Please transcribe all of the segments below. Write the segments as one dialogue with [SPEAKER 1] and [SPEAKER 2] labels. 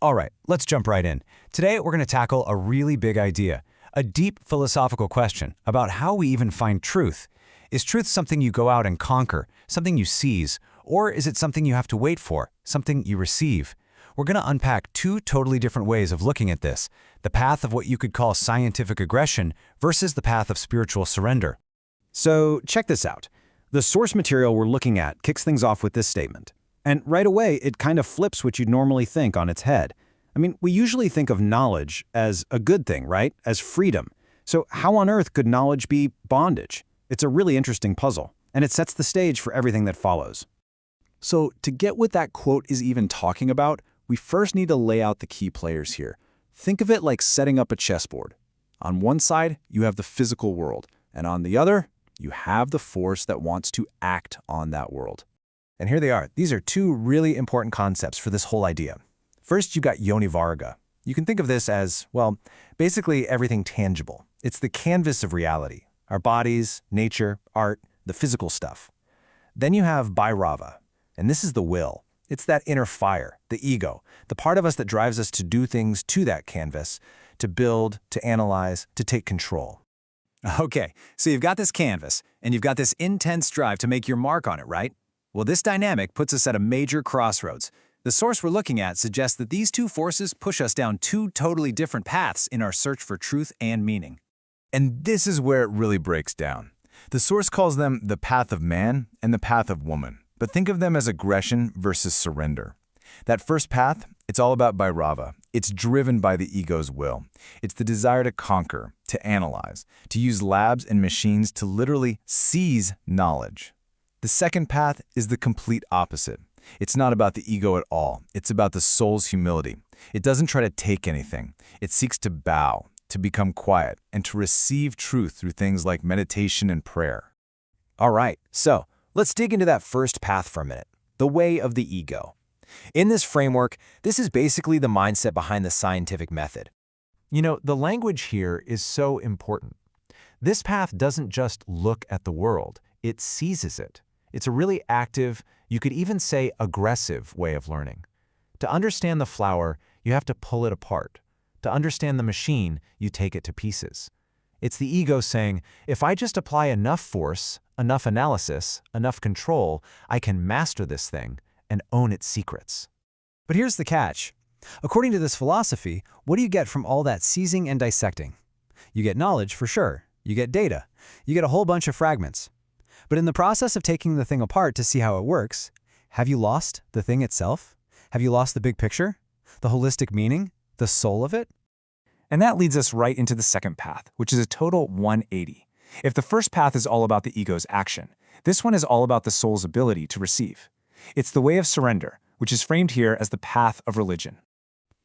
[SPEAKER 1] All right, let's jump right in. Today, we're going to tackle a really big idea, a deep philosophical question about how we even find truth. Is truth something you go out and conquer, something you seize, or is it something you have to wait for, something you receive? We're going to unpack two totally different ways of looking at this, the path of what you could call scientific aggression versus the path of spiritual surrender.
[SPEAKER 2] So check this out. The source material we're looking at kicks things off with this statement. And right away, it kind of flips what you'd normally think on its head. I mean, we usually think of knowledge as a good thing, right? As freedom. So how on earth could knowledge be bondage? It's a really interesting puzzle, and it sets the stage for everything that follows.
[SPEAKER 3] So to get what that quote is even talking about, we first need to lay out the key players here. Think of it like setting up a chessboard. On one side, you have the physical world, and on the other, you have the force that wants to act on that world.
[SPEAKER 1] And here they are. These are two really important concepts for this whole idea. First, you've got yoni varga. You can think of this as, well, basically everything tangible. It's the canvas of reality, our bodies, nature, art, the physical stuff. Then you have Bhairava, and this is the will. It's that inner fire, the ego, the part of us that drives us to do things to that canvas, to build, to analyze, to take control.
[SPEAKER 2] Okay, so you've got this canvas, and you've got this intense drive to make your mark on it, right? Well, this dynamic puts us at a major crossroads. The source we're looking at suggests that these two forces push us down two totally different paths in our search for truth and meaning.
[SPEAKER 4] And this is where it really breaks down. The source calls them the path of man and the path of woman, but think of them as aggression versus surrender. That first path, it's all about Bhairava. It's driven by the ego's will. It's the desire to conquer, to analyze, to use labs and machines to literally seize knowledge. The second path is the complete opposite. It's not about the ego at all. It's about the soul's humility. It doesn't try to take anything. It seeks to bow, to become quiet, and to receive truth through things like meditation and prayer.
[SPEAKER 2] All right, so let's dig into that first path for a minute, the way of the ego. In this framework, this is basically the mindset behind the scientific method.
[SPEAKER 1] You know, the language here is so important. This path doesn't just look at the world, it seizes it. It's a really active, you could even say aggressive way of learning. To understand the flower, you have to pull it apart. To understand the machine, you take it to pieces. It's the ego saying, if I just apply enough force, enough analysis, enough control, I can master this thing and own its secrets.
[SPEAKER 2] But here's the catch. According to this philosophy, what do you get from all that seizing and dissecting? You get knowledge, for sure. You get data. You get a whole bunch of fragments. But in the process of taking the thing apart to see how it works, have you lost the thing itself? Have you lost the big picture? The holistic meaning? The soul of it?
[SPEAKER 3] And that leads us right into the second path, which is a total 180. If the first path is all about the ego's action, this one is all about the soul's ability to receive. It's the way of surrender, which is framed here as the path of religion.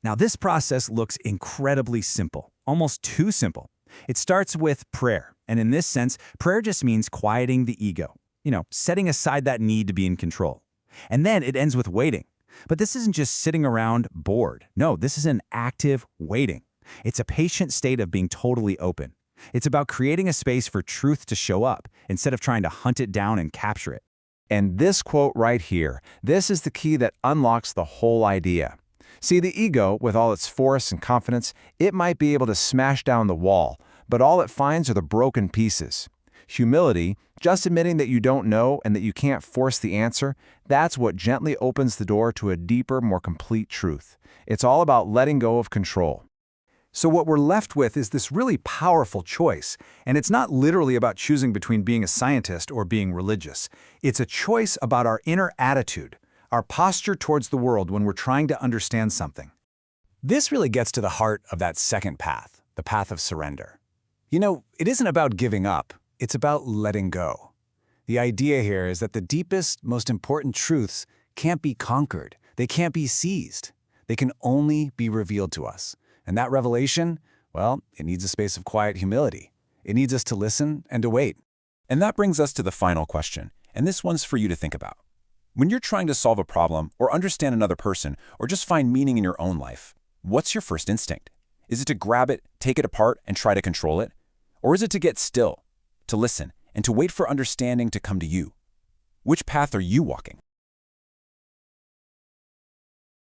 [SPEAKER 2] Now, this process looks incredibly simple, almost too simple. It starts with prayer. And in this sense, prayer just means quieting the ego, setting aside that need to be in control. And then it ends with waiting. But this isn't just sitting around bored. No, this is an active waiting. It's a patient state of being totally open. It's about creating a space for truth to show up instead of trying to hunt it down and capture it.
[SPEAKER 4] And this quote right here, this is the key that unlocks the whole idea. See, the ego, with all its force and confidence, it might be able to smash down the wall, but all it finds are the broken pieces. Humility, just admitting that you don't know and that you can't force the answer, that's what gently opens the door to a deeper, more complete truth. It's all about letting go of control.
[SPEAKER 1] So what we're left with is this really powerful choice, and it's not literally about choosing between being a scientist or being religious. It's a choice about our inner attitude, our posture towards the world when we're trying to understand something.
[SPEAKER 2] This really gets to the heart of that second path, the path of surrender. It isn't about giving up, it's about letting go. The idea here is that the deepest, most important truths can't be conquered. They can't be seized. They can only be revealed to us. And that revelation, well, it needs a space of quiet humility. It needs us to listen and to wait.
[SPEAKER 5] And that brings us to the final question, and this one's for you to think about. When you're trying to solve a problem or understand another person or just find meaning in your own life, what's your first instinct? Is it to grab it, take it apart, and try to control it? Or is it to get still, to listen, and to wait for understanding to come to you? Which path are you walking?